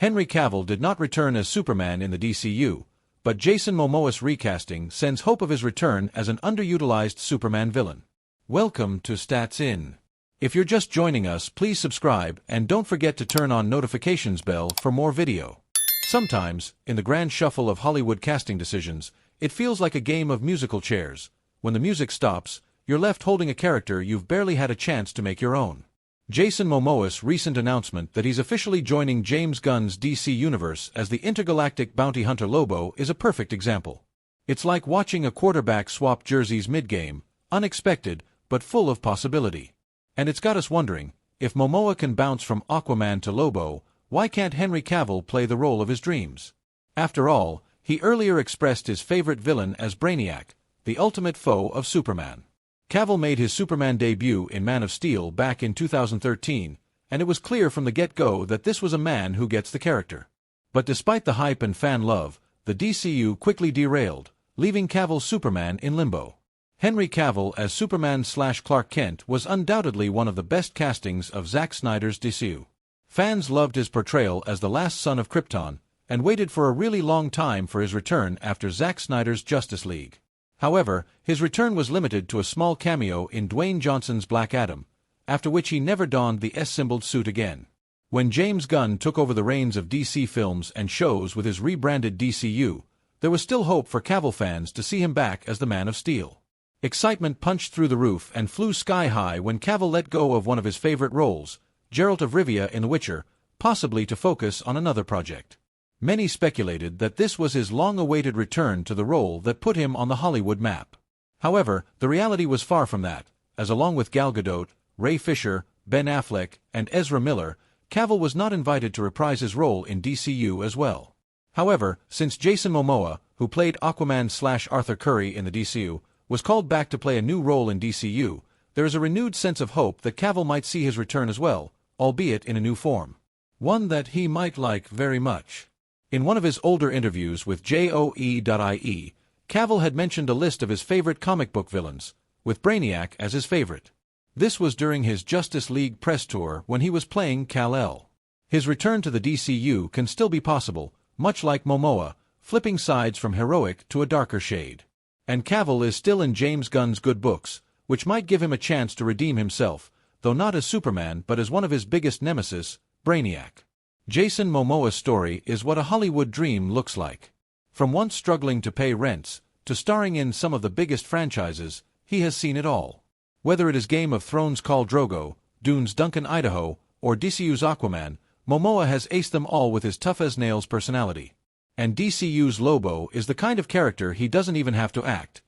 Henry Cavill did not return as Superman in the DCU, but Jason Momoa's recasting sends hope of his return as an underutilized Superman villain. Welcome to Stats In. If you're just joining us, please subscribe and don't forget to turn on notifications bell for more video. Sometimes, in the grand shuffle of Hollywood casting decisions, it feels like a game of musical chairs. When the music stops, you're left holding a character you've barely had a chance to make your own. Jason Momoa's recent announcement that he's officially joining James Gunn's DC universe as the intergalactic bounty hunter Lobo is a perfect example. It's like watching a quarterback swap jerseys mid-game, unexpected but full of possibility. And it's got us wondering, if Momoa can bounce from Aquaman to Lobo, why can't Henry Cavill play the role of his dreams? After all, he earlier expressed his favorite villain as Brainiac, the ultimate foe of Superman. Cavill made his Superman debut in Man of Steel back in 2013, and it was clear from the get-go that this was a man who gets the character. But despite the hype and fan love, the DCU quickly derailed, leaving Cavill's Superman in limbo. Henry Cavill as Superman/Clark Kent was undoubtedly one of the best castings of Zack Snyder's DCU. Fans loved his portrayal as the last son of Krypton, and waited for a really long time for his return after Zack Snyder's Justice League. However, his return was limited to a small cameo in Dwayne Johnson's Black Adam, after which he never donned the S-symboled suit again. When James Gunn took over the reins of DC films and shows with his rebranded DCU, there was still hope for Cavill fans to see him back as the Man of Steel. Excitement punched through the roof and flew sky-high when Cavill let go of one of his favorite roles, Geralt of Rivia in The Witcher, possibly to focus on another project. Many speculated that this was his long-awaited return to the role that put him on the Hollywood map. However, the reality was far from that, as along with Gal Gadot, Ray Fisher, Ben Affleck, and Ezra Miller, Cavill was not invited to reprise his role in DCU as well. However, since Jason Momoa, who played Aquaman/Arthur Curry in the DCU, was called back to play a new role in DCU, there is a renewed sense of hope that Cavill might see his return as well, albeit in a new form. One that he might like very much. In one of his older interviews with JOE.ie, Cavill had mentioned a list of his favorite comic book villains, with Brainiac as his favorite. This was during his Justice League press tour when he was playing Kal-El. His return to the DCU can still be possible, much like Momoa, flipping sides from heroic to a darker shade. And Cavill is still in James Gunn's good books, which might give him a chance to redeem himself, though not as Superman but as one of his biggest nemesis, Brainiac. Jason Momoa's story is what a Hollywood dream looks like. From once struggling to pay rents, to starring in some of the biggest franchises, he has seen it all. Whether it is Game of Thrones' Khal Drogo, Dune's Duncan Idaho, or DCU's Aquaman, Momoa has aced them all with his tough-as-nails personality. And DCU's Lobo is the kind of character he doesn't even have to act.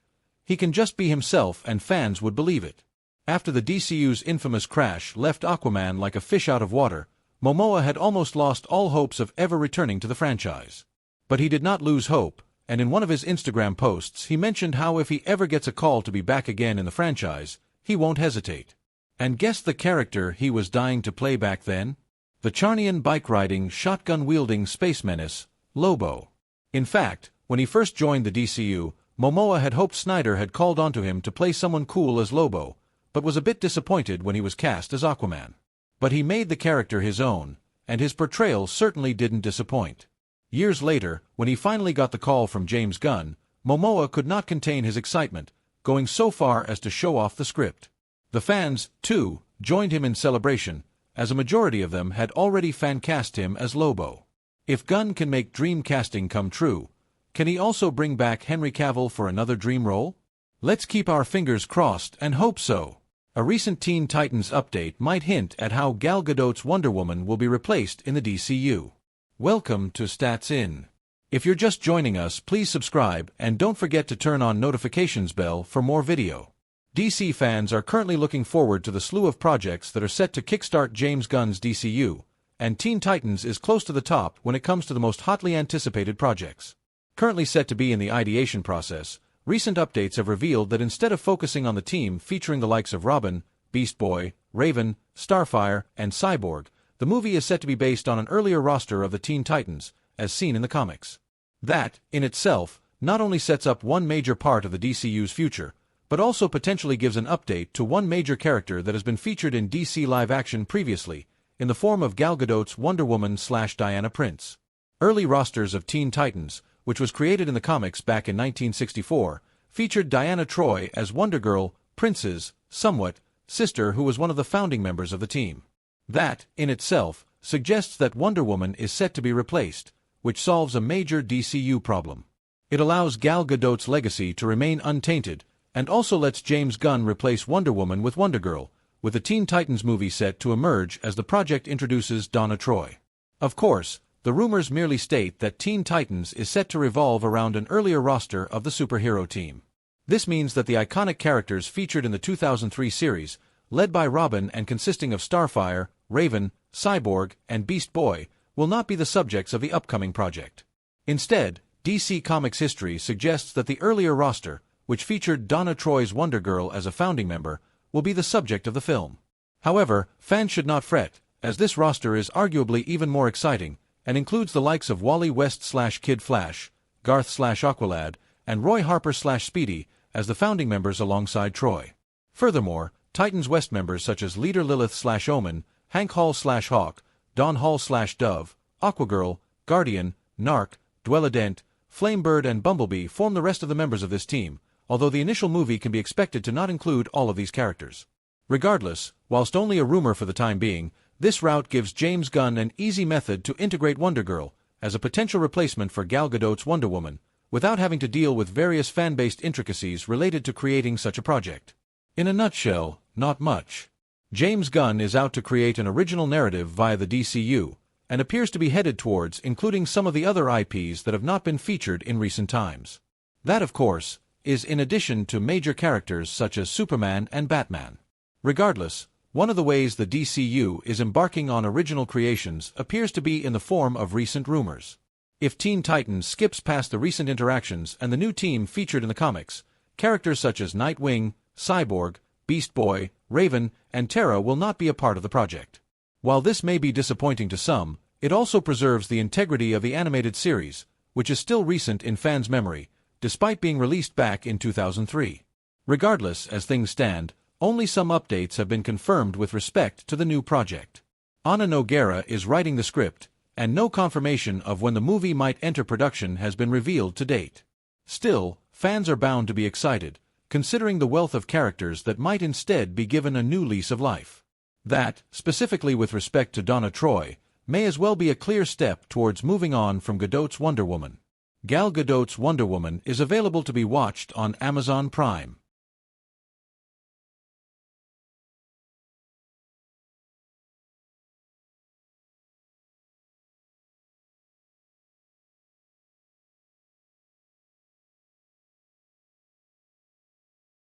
He can just be himself and fans would believe it. After the DCU's infamous crash left Aquaman like a fish out of water, Momoa had almost lost all hopes of ever returning to the franchise. But he did not lose hope, and in one of his Instagram posts he mentioned how if he ever gets a call to be back again in the franchise, he won't hesitate. And guess the character he was dying to play back then? The Charnian bike-riding, shotgun-wielding space menace, Lobo. In fact, when he first joined the DCU, Momoa had hoped Snyder had called onto him to play someone cool as Lobo, but was a bit disappointed when he was cast as Aquaman. But he made the character his own, and his portrayal certainly didn't disappoint. Years later, when he finally got the call from James Gunn, Momoa could not contain his excitement, going so far as to show off the script. The fans, too, joined him in celebration, as a majority of them had already fan-cast him as Lobo. If Gunn can make dream casting come true, can he also bring back Henry Cavill for another dream role? Let's keep our fingers crossed and hope so. A recent Teen Titans update might hint at how Gal Gadot's Wonder Woman will be replaced in the DCU. Welcome to Stats In. If you're just joining us, please subscribe and don't forget to turn on notifications bell for more video. DC fans are currently looking forward to the slew of projects that are set to kickstart James Gunn's DCU, and Teen Titans is close to the top when it comes to the most hotly anticipated projects. Currently set to be in the ideation process, recent updates have revealed that instead of focusing on the team featuring the likes of Robin, Beast Boy, Raven, Starfire, and Cyborg, the movie is set to be based on an earlier roster of the Teen Titans, as seen in the comics. That, in itself, not only sets up one major part of the DCU's future, but also potentially gives an update to one major character that has been featured in DC live-action previously, in the form of Gal Gadot's Wonder Woman/Diana Prince. Early rosters of Teen Titans, which was created in the comics back in 1964, featured Diana Troy as Wonder Girl, Prince's, somewhat, sister who was one of the founding members of the team. That, in itself, suggests that Wonder Woman is set to be replaced, which solves a major DCU problem. It allows Gal Gadot's legacy to remain untainted, and also lets James Gunn replace Wonder Woman with Wonder Girl, with the Teen Titans movie set to emerge as the project introduces Donna Troy. Of course, the rumors merely state that Teen Titans is set to revolve around an earlier roster of the superhero team. This means that the iconic characters featured in the 2003 series, led by Robin and consisting of Starfire, Raven, Cyborg, and Beast Boy, will not be the subjects of the upcoming project. Instead, DC Comics history suggests that the earlier roster, which featured Donna Troy's Wonder Girl as a founding member, will be the subject of the film. However, fans should not fret, as this roster is arguably even more exciting, and includes the likes of Wally West/Kid Flash, Garth/Aqualad, and Roy Harper/Speedy as the founding members alongside Troy. Furthermore, Titans West members such as Leader Lilith/Omen, Hank Hall/Hawk, Dawn Hall/Dove, Aquagirl, Guardian, Narc, Dwelladent, Flamebird, and Bumblebee form the rest of the members of this team, although the initial movie can be expected to not include all of these characters. Regardless, whilst only a rumor for the time being, this route gives James Gunn an easy method to integrate Wonder Girl as a potential replacement for Gal Gadot's Wonder Woman, without having to deal with various fan-based intricacies related to creating such a project. In a nutshell, not much. James Gunn is out to create an original narrative via the DCU, and appears to be headed towards including some of the other IPs that have not been featured in recent times. That, of course, is in addition to major characters such as Superman and Batman. Regardless, one of the ways the DCU is embarking on original creations appears to be in the form of recent rumors. If Teen Titans skips past the recent interactions and the new team featured in the comics, characters such as Nightwing, Cyborg, Beast Boy, Raven, and Terra will not be a part of the project. While this may be disappointing to some, it also preserves the integrity of the animated series, which is still recent in fans' memory, despite being released back in 2003. Regardless, as things stand, only some updates have been confirmed with respect to the new project. Ana Nogueira is writing the script, and no confirmation of when the movie might enter production has been revealed to date. Still, fans are bound to be excited, considering the wealth of characters that might instead be given a new lease of life. That, specifically with respect to Donna Troy, may as well be a clear step towards moving on from Gadot's Wonder Woman. Gal Gadot's Wonder Woman is available to be watched on Amazon Prime.